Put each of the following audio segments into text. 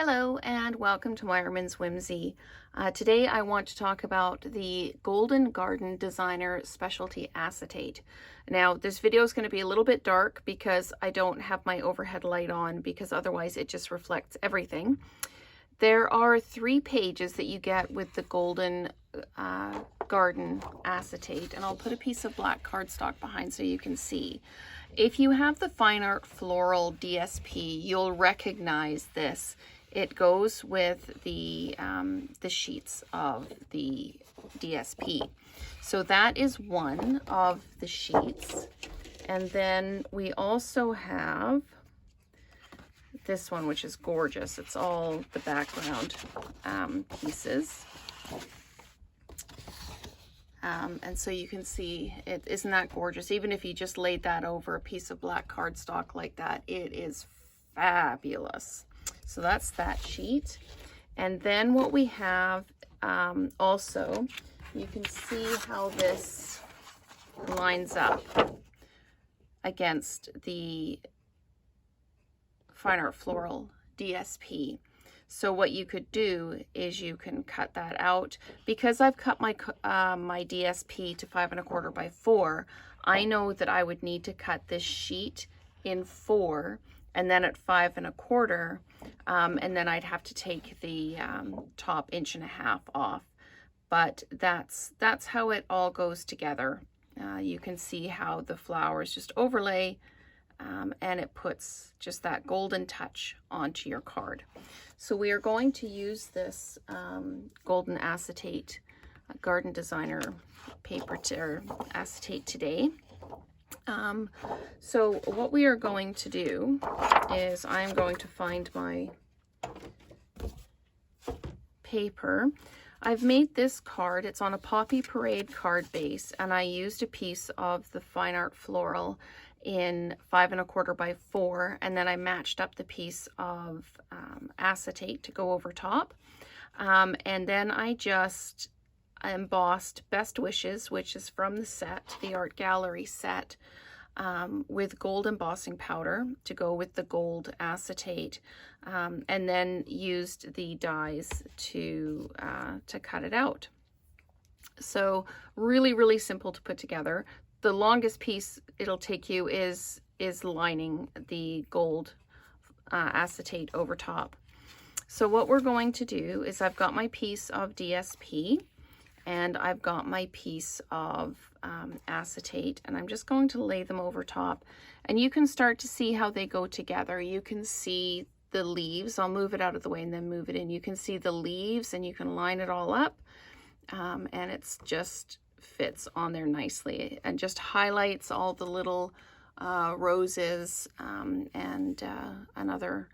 Hello and welcome to Meyerman's Whimsy. Today I want to talk about the Golden Garden Designer Specialty Acetate. Now this video is going to be a little bit dark because I don't have my overhead light on, because otherwise it just reflects everything. There are 3 pages that you get with the Golden Garden Acetate, and I'll put a piece of black cardstock behind so you can see. If you have the Fine Art Floral DSP, you'll recognize this. It goes with the sheets of the DSP. So that is one of the sheets. And then we also have this one, which is gorgeous. It's all the background pieces. And so you can see, isn't that gorgeous? Even if you just laid that over a piece of black cardstock like that, it is fabulous. So that's that sheet. And then what we have also, you can see how this lines up against the Fine Art Floral DSP. So what you could do is you can cut that out. Because I've cut my my DSP to 5 1/4 by 4, I know that I would need to cut this sheet in 4 and then at 5 1/4, and then I'd have to take the top 1.5 inches off. But that's how it all goes together. You can see how the flowers just overlay, and it puts just that golden touch onto your card. So we are going to use this Golden Acetate Garden Designer paper acetate today. So what we are going to do is I'm going to find my paper. I've made this card. It's on a Poppy Parade card base, and I used a piece of the Fine Art Floral in 5 1/4 by 4, and then I matched up the piece of acetate to go over top, and then I just embossed Best Wishes, which is from the set, the art gallery set, with gold embossing powder to go with the gold acetate, and then used the dies to cut it out. So really simple to put together. The longest piece it'll take you is lining the gold acetate over top. So what we're going to do is I've got my piece of DSP and I've got my piece of acetate, and I'm just going to lay them over top, and you can start to see how they go together. You can see the leaves. I'll move it out of the way and then move it in. You can see the leaves and you can line it all up, and it's just fits on there nicely and just highlights all the little roses and other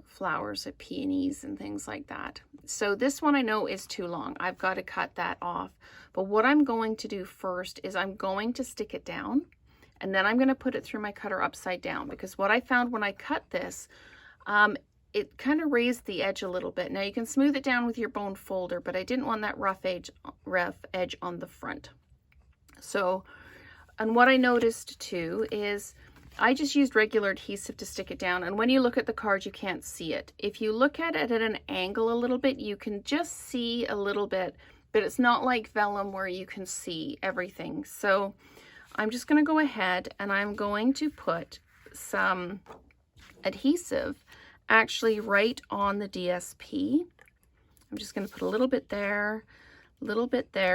flowers, peonies and things like that. So this one I know is too long. I've got to cut that off. But what I'm going to do first is I'm going to stick it down, and then I'm going to put it through my cutter upside down, because what I found when I cut this, it kind of raised the edge a little bit. Now you can smooth it down with your bone folder, but I didn't want that rough edge on the front. So, and what I noticed too is I just used regular adhesive to stick it down, and when you look at the card you can't see it. If you look at it at an angle a little bit, you can just see a little bit, but it's not like vellum where you can see everything. So I'm just going to go ahead and I'm going to put some adhesive actually right on the DSP. I'm just going to put a little bit there,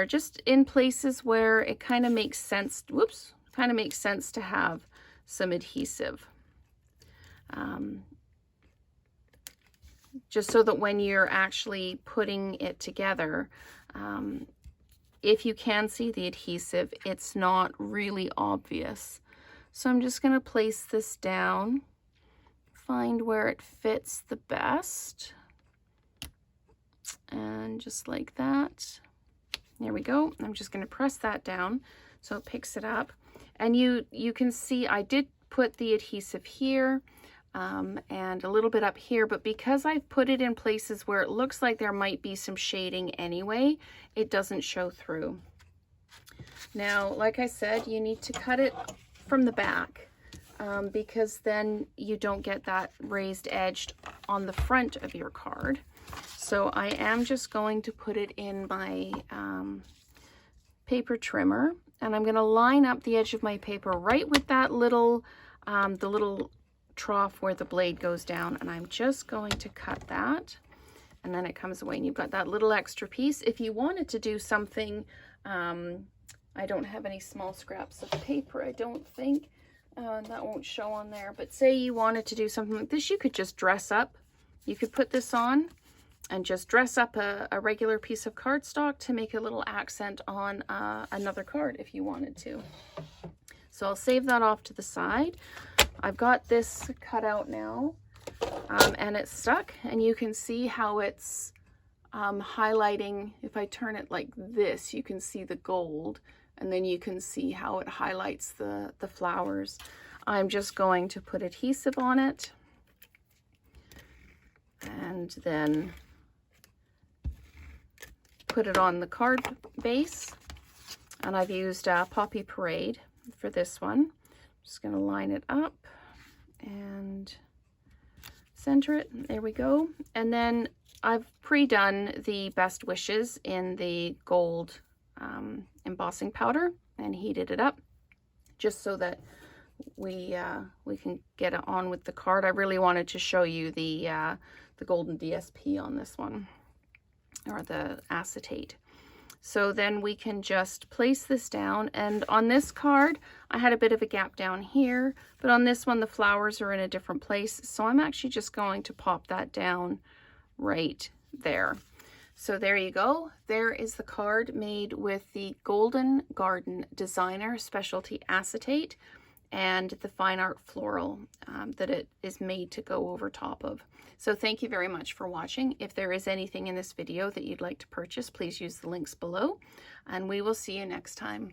just in places where it kind of makes sense. Whoops, kind of makes sense to have some adhesive. Just so that when you're actually putting it together, if you can see the adhesive, it's not really obvious. So I'm just going to place this down, find where it fits the best, and just like that. There we go. I'm just going to press that down so it picks it up. And you can see I did put the adhesive here and a little bit up here, but because I've put it in places where it looks like there might be some shading anyway, it doesn't show through. Now, like I said, you need to cut it from the back. because then you don't get that raised edge on the front of your card. So I am just going to put it in my paper trimmer, and I'm going to line up the edge of my paper right with that little, the little trough where the blade goes down, and I'm just going to cut that, and then it comes away, and you've got that little extra piece. If you wanted to do something, I don't have any small scraps of paper, I don't think. That won't show on there, but say you wanted to do something like this, you could just dress up. You could put this on and just dress up a regular piece of cardstock to make a little accent on another card if you wanted to. So I'll save that off to the side. I've got this cut out now, and it's stuck, and you can see how it's highlighting. If I turn it like this, you can see the gold, and then you can see how it highlights the flowers. I'm just going to put adhesive on it, and then put it on the card base. And I've used Poppy Parade for this one. Just going to line it up and center it. There we go. And then I've pre-done the best wishes in the gold embossing powder and heated it up just so that we can get it on with the card. I really wanted to show you the golden DSP on this one, or the acetate. So then we can just place this down, and on this card I had a bit of a gap down here, but on this one the flowers are in a different place, so I'm actually just going to pop that down right there. So there you go. There is the card made with the Golden Garden Designer Specialty Acetate and the Fine Art Floral that it is made to go over top of. So thank you very much for watching. If there is anything in this video that you'd like to purchase, please use the links below, and we will see you next time.